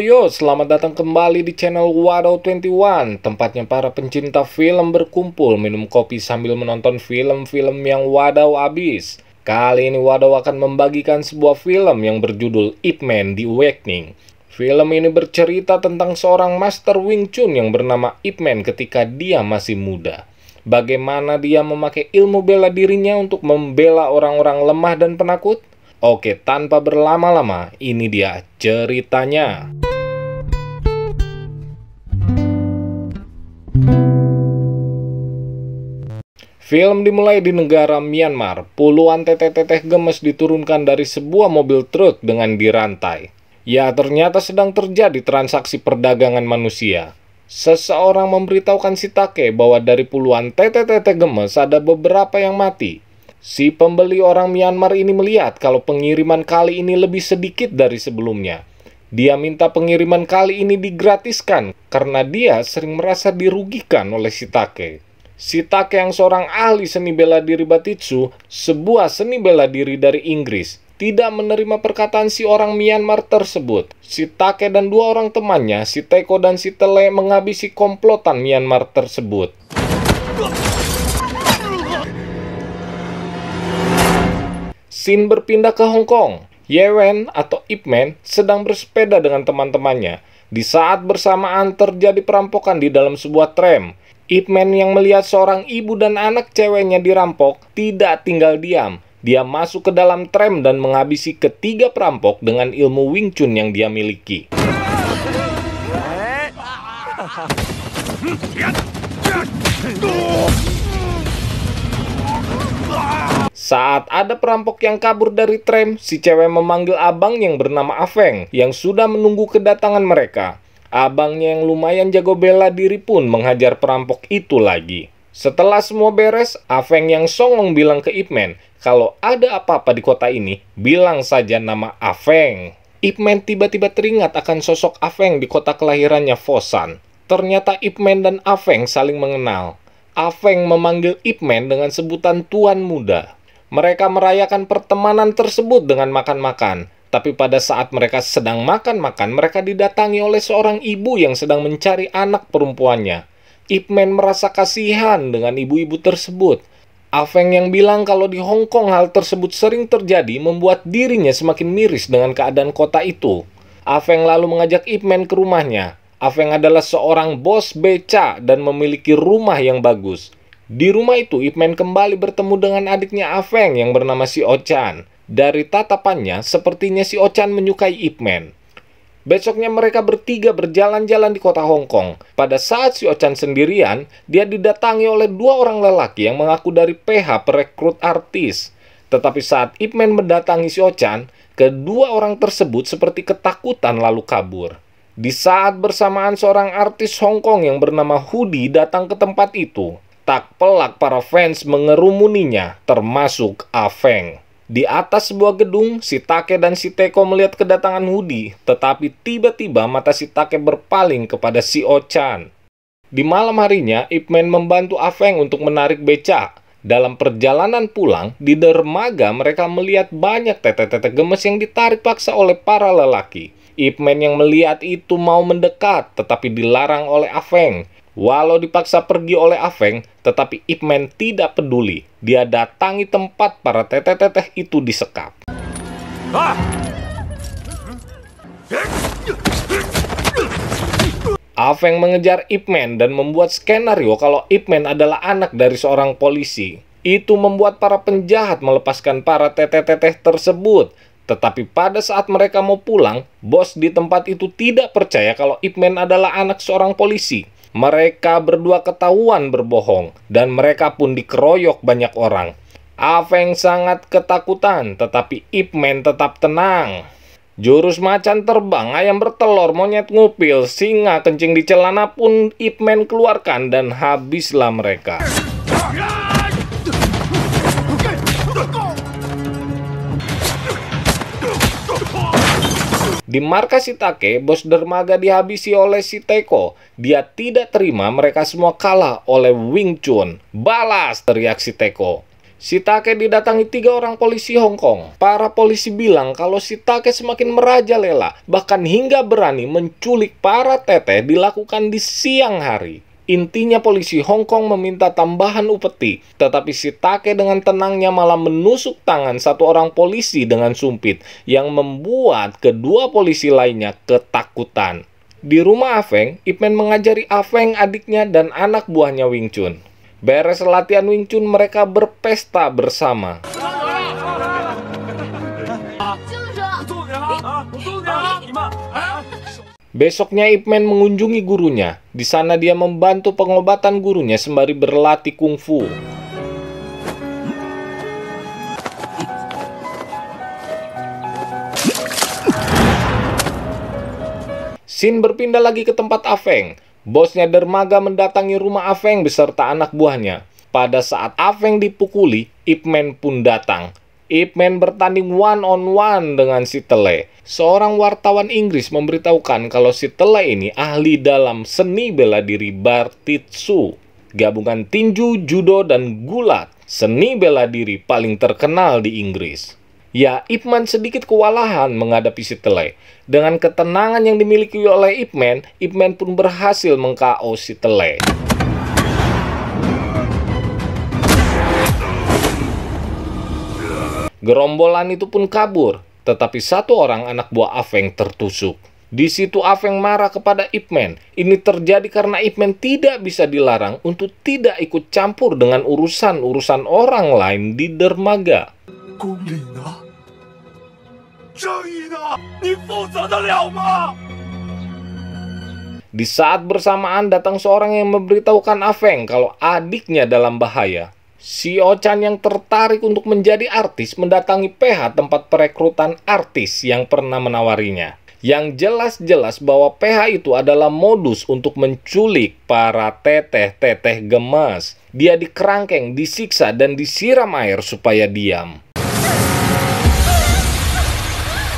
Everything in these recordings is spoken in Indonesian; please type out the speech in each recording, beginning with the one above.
Yo, selamat datang kembali di channel Wadaw21, tempatnya para pencinta film berkumpul minum kopi sambil menonton film-film yang wadaw abis. Kali ini Wadaw akan membagikan sebuah film yang berjudul Ip Man: The Awakening. Film ini bercerita tentang seorang master Wing Chun yang bernama Ip Man ketika dia masih muda. Bagaimana dia memakai ilmu bela dirinya untuk membela orang-orang lemah dan penakut? Oke, tanpa berlama-lama, ini dia ceritanya. Film dimulai di negara Myanmar. Puluhan teteh-teteh gemes diturunkan dari sebuah mobil truk dengan dirantai. Ya, ternyata sedang terjadi transaksi perdagangan manusia. Seseorang memberitahukan si Take bahwa dari puluhan teteh-teteh gemes ada beberapa yang mati. Si pembeli orang Myanmar ini melihat kalau pengiriman kali ini lebih sedikit dari sebelumnya. Dia minta pengiriman kali ini digratiskan karena dia sering merasa dirugikan oleh si Take. Si Take yang seorang ahli seni bela diri Batitsu, sebuah seni bela diri dari Inggris, tidak menerima perkataan si orang Myanmar tersebut. Si Take dan dua orang temannya, si Teko dan si Tele, menghabisi komplotan Myanmar tersebut. Scene berpindah ke Hong Kong. Yewen atau Ip Man sedang bersepeda dengan teman-temannya. Di saat bersamaan terjadi perampokan di dalam sebuah tram. Ip Man yang melihat seorang ibu dan anak ceweknya dirampok tidak tinggal diam. Dia masuk ke dalam tram dan menghabisi ketiga perampok dengan ilmu Wing Chun yang dia miliki. Saat ada perampok yang kabur dari tram, si cewek memanggil abang yang bernama Afeng yang sudah menunggu kedatangan mereka. Abangnya yang lumayan jago bela diri pun menghajar perampok itu lagi. Setelah semua beres, Afeng yang songong bilang ke Ip Man, kalau ada apa-apa di kota ini, bilang saja nama Afeng. Ip Man tiba-tiba teringat akan sosok Afeng di kota kelahirannya Fosan. Ternyata Ip Man dan Afeng saling mengenal. Afeng memanggil Ip Man dengan sebutan Tuan Muda. Mereka merayakan pertemanan tersebut dengan makan-makan. Tapi pada saat mereka sedang makan-makan, mereka didatangi oleh seorang ibu yang sedang mencari anak perempuannya. Ip Man merasa kasihan dengan ibu-ibu tersebut. Afeng yang bilang kalau di Hong Kong hal tersebut sering terjadi membuat dirinya semakin miris dengan keadaan kota itu. Afeng lalu mengajak Ip Man ke rumahnya. Afeng adalah seorang bos beca dan memiliki rumah yang bagus. Di rumah itu, Ip Man kembali bertemu dengan adiknya Afeng yang bernama si Ochan. Dari tatapannya, sepertinya si Ochan menyukai Ip Man. Besoknya mereka bertiga berjalan-jalan di kota Hong Kong. Pada saat si Ochan sendirian, dia didatangi oleh dua orang lelaki yang mengaku dari PH perekrut artis. Tetapi saat Ip Man mendatangi si Ochan, kedua orang tersebut seperti ketakutan lalu kabur. Di saat bersamaan seorang artis Hong Kong yang bernama Hudi datang ke tempat itu. Tak pelak para fans mengerumuninya, termasuk Afeng. Di atas sebuah gedung, si Take dan si Teko melihat kedatangan Hudi, tetapi tiba-tiba mata si Take berpaling kepada si Ochan. Di malam harinya, Ip Man membantu Afeng untuk menarik beca. Dalam perjalanan pulang, di dermaga mereka melihat banyak teteh-teteh gemes yang ditarik paksa oleh para lelaki. Ip Man yang melihat itu mau mendekat, tetapi dilarang oleh Afeng. Walau dipaksa pergi oleh Afeng, tetapi Ip Man tidak peduli. Dia datangi tempat para teteh-teteh itu disekap. Afeng mengejar Ip Man dan membuat skenario kalau Ip Man adalah anak dari seorang polisi. Itu membuat para penjahat melepaskan para teteh-teteh tersebut. Tetapi pada saat mereka mau pulang, bos di tempat itu tidak percaya kalau Ip Man adalah anak seorang polisi. Mereka berdua ketahuan berbohong, dan mereka pun dikeroyok banyak orang. Afeng sangat ketakutan, tetapi Ip Man tetap tenang. Jurus macan terbang, ayam bertelur, monyet ngupil, singa kencing di celana pun Ip Man keluarkan dan habislah mereka. Di markas Shitake, bos dermaga dihabisi oleh Shiteko. Dia tidak terima mereka semua kalah oleh Wing Chun. "Balas!" teriak Shiteko. Shitake didatangi 3 orang polisi Hong Kong. Para polisi bilang kalau Shitake semakin merajalela, bahkan hingga berani menculik para teteh dilakukan di siang hari. Intinya polisi Hong Kong meminta tambahan upeti, tetapi Shitake dengan tenangnya malah menusuk tangan satu orang polisi dengan sumpit yang membuat kedua polisi lainnya ketakutan. Di rumah Afeng, Ip Man mengajari Afeng, adiknya, dan anak buahnya Wing Chun. Beres latihan Wing Chun, mereka berpesta bersama. Besoknya Ip Man mengunjungi gurunya. Di sana dia membantu pengobatan gurunya sembari berlatih kungfu. Scene berpindah lagi ke tempat Afeng. Bosnya dermaga mendatangi rumah Afeng beserta anak buahnya. Pada saat Afeng dipukuli, Ip Man pun datang. Ip Man bertanding one-on-one dengan si Tele. Seorang wartawan Inggris memberitahukan kalau si Tele ini ahli dalam seni bela diri Bartitsu, gabungan tinju, judo, dan gulat. Seni bela diri paling terkenal di Inggris. Ya, Ip Man sedikit kewalahan menghadapi si Tele. Dengan ketenangan yang dimiliki oleh Ip Man pun berhasil meng-KO si Tele. Gerombolan itu pun kabur, tetapi satu orang anak buah Afeng tertusuk. Di situ Afeng marah kepada Ip Man. Ini terjadi karena Ip Man tidak bisa dilarang untuk tidak ikut campur dengan urusan-urusan orang lain di dermaga. Di saat bersamaan datang seorang yang memberitahukan Afeng kalau adiknya dalam bahaya. Si Ochan yang tertarik untuk menjadi artis mendatangi PH tempat perekrutan artis yang pernah menawarinya. Yang jelas-jelas bahwa PH itu adalah modus untuk menculik para teteh-teteh gemas. Dia dikerangkeng, disiksa, dan disiram air supaya diam.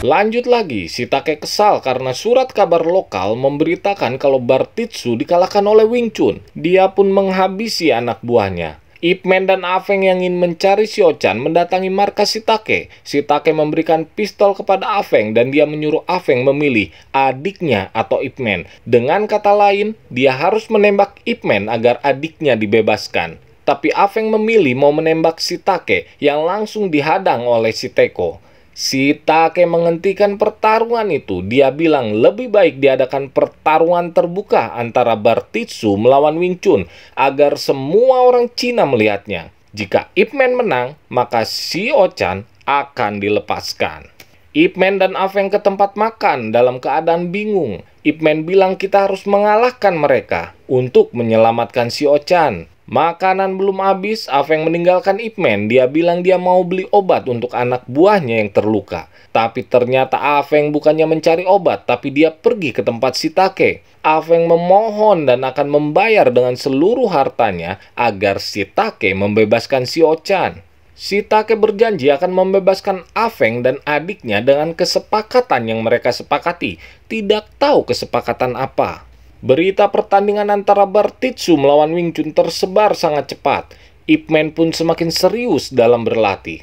Lanjut lagi, Shitake kesal karena surat kabar lokal memberitakan kalau Bartitsu dikalahkan oleh Wing Chun. Dia pun menghabisi anak buahnya. Ip Man dan Afeng yang ingin mencari si Ochan mendatangi markas Shitake. Shitake memberikan pistol kepada Afeng dan dia menyuruh Afeng memilih adiknya atau Ip Man. Dengan kata lain, dia harus menembak Ip Man agar adiknya dibebaskan. Tapi Afeng memilih mau menembak Shitake yang langsung dihadang oleh Shiteko. Shitake menghentikan pertarungan itu. Dia bilang lebih baik diadakan pertarungan terbuka antara Bartitsu melawan Wing Chun agar semua orang Cina melihatnya. Jika Ip Man menang, maka si Ochan akan dilepaskan. Ip Man dan Afeng ke tempat makan dalam keadaan bingung. Ip Man bilang kita harus mengalahkan mereka untuk menyelamatkan si Ochan. Makanan belum habis, Afeng meninggalkan Ip Man. Dia bilang dia mau beli obat untuk anak buahnya yang terluka. Tapi ternyata Afeng bukannya mencari obat, tapi dia pergi ke tempat Shitake. Afeng memohon dan akan membayar dengan seluruh hartanya agar Shitake membebaskan si Ochan. Shitake berjanji akan membebaskan Afeng dan adiknya dengan kesepakatan yang mereka sepakati. Tidak tahu kesepakatan apa. Berita pertandingan antara Bartitsu melawan Wing Chun tersebar sangat cepat. Ip Man pun semakin serius dalam berlatih.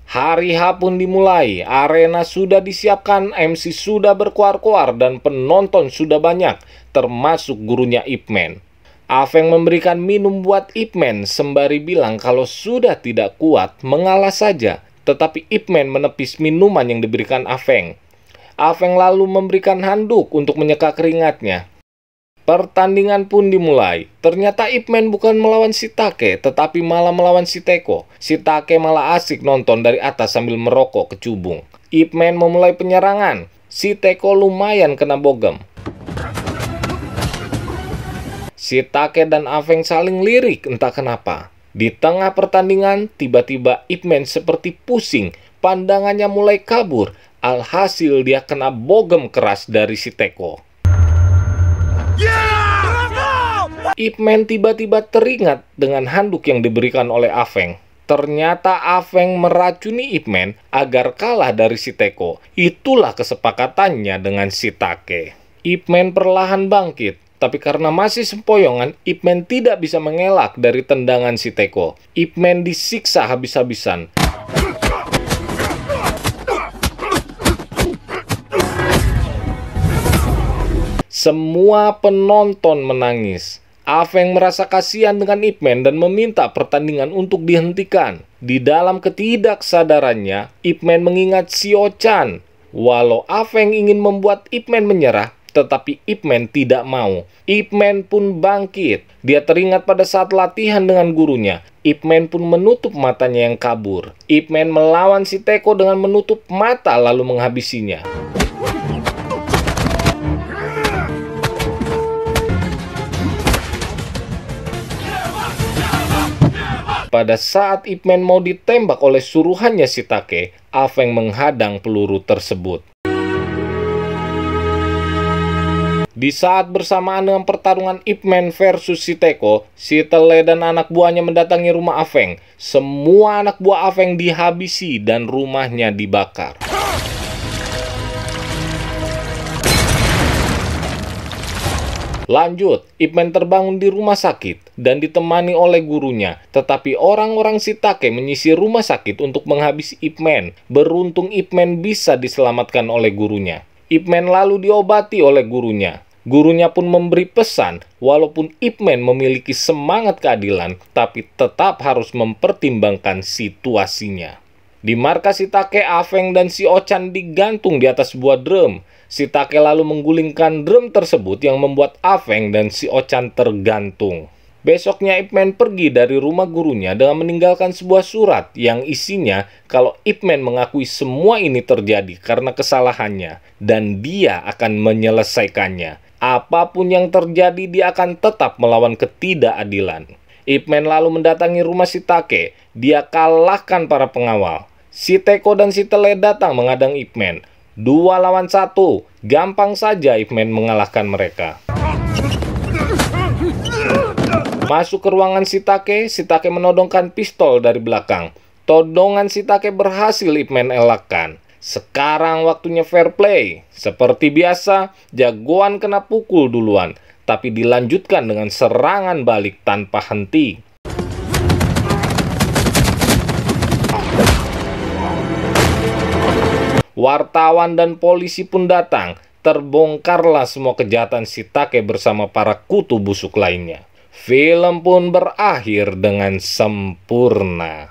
Hari H pun dimulai. Arena sudah disiapkan, MC sudah berkoar-koar, dan penonton sudah banyak, termasuk gurunya Ip Man. Afeng memberikan minum buat Ip Man sembari bilang kalau sudah tidak kuat, mengalah saja. Tetapi Ip Man menepis minuman yang diberikan Afeng. Afeng lalu memberikan handuk untuk menyeka keringatnya. Pertandingan pun dimulai. Ternyata Ip Man bukan melawan Shitake, tetapi malah melawan Shiteko. Shitake malah asik nonton dari atas sambil merokok kecubung. Ip Man memulai penyerangan. Shiteko lumayan kena bogem. Shitake dan Afeng saling lirik entah kenapa. Di tengah pertandingan, tiba-tiba Ip Man seperti pusing, pandangannya mulai kabur. Alhasil dia kena bogem keras dari Shiteko. Ip Man tiba-tiba teringat dengan handuk yang diberikan oleh Afeng. Ternyata Aveng meracuni Ip Man agar kalah dari Shiteko. Itulah kesepakatannya dengan Shiitake. Ip Man perlahan bangkit, tapi karena masih sempoyongan, Ip Man tidak bisa mengelak dari tendangan Shiteko. Ip Man disiksa habis-habisan. Semua penonton menangis. Aveng merasa kasihan dengan Ip Man dan meminta pertandingan untuk dihentikan. Di dalam ketidaksadarannya, Ip Man mengingat Shio-chan. Walau Aveng ingin membuat Ip Man menyerah, tetapi Ip Man tidak mau. Ip Man pun bangkit. Dia teringat pada saat latihan dengan gurunya. Ip Man pun menutup matanya yang kabur. Ip Man melawan Shiteko dengan menutup mata lalu menghabisinya. Pada saat Ip Man mau ditembak oleh suruhannya Shiitake, Aveng menghadang peluru tersebut. Di saat bersamaan dengan pertarungan Ip Man versus Shiteko, Shitele dan anak buahnya mendatangi rumah Aveng. Semua anak buah Aveng dihabisi dan rumahnya dibakar. Lanjut, Ip Man terbangun di rumah sakit dan ditemani oleh gurunya. Tetapi orang-orang Shiitake menyisir rumah sakit untuk menghabisi Ip Man. Beruntung Ip Man bisa diselamatkan oleh gurunya. Ip Man lalu diobati oleh gurunya. Gurunya pun memberi pesan, walaupun Ip Man memiliki semangat keadilan, tapi tetap harus mempertimbangkan situasinya. Di markas Shiitake, Aveng dan Shio-chan digantung di atas sebuah drum. Shiitake lalu menggulingkan drum tersebut yang membuat Aveng dan Shio-chan tergantung. Besoknya Ip Man pergi dari rumah gurunya dengan meninggalkan sebuah surat yang isinya kalau Ip Man mengakui semua ini terjadi karena kesalahannya dan dia akan menyelesaikannya. Apapun yang terjadi, dia akan tetap melawan ketidakadilan. Ip Man lalu mendatangi rumah Shiitake. Dia kalahkan para pengawal. Shiteko dan Shitele datang menghadang Ip Man. 2 lawan 1, gampang saja Ip Man mengalahkan mereka. Masuk ke ruangan Shiitake, Shiitake menodongkan pistol dari belakang. Todongan Shiitake berhasil Ip Man elakkan. Sekarang waktunya fair play. Seperti biasa, jagoan kena pukul duluan, tapi dilanjutkan dengan serangan balik tanpa henti. Wartawan dan polisi pun datang. Terbongkarlah semua kejahatan Shiitake bersama para kutu busuk lainnya. Film pun berakhir dengan sempurna.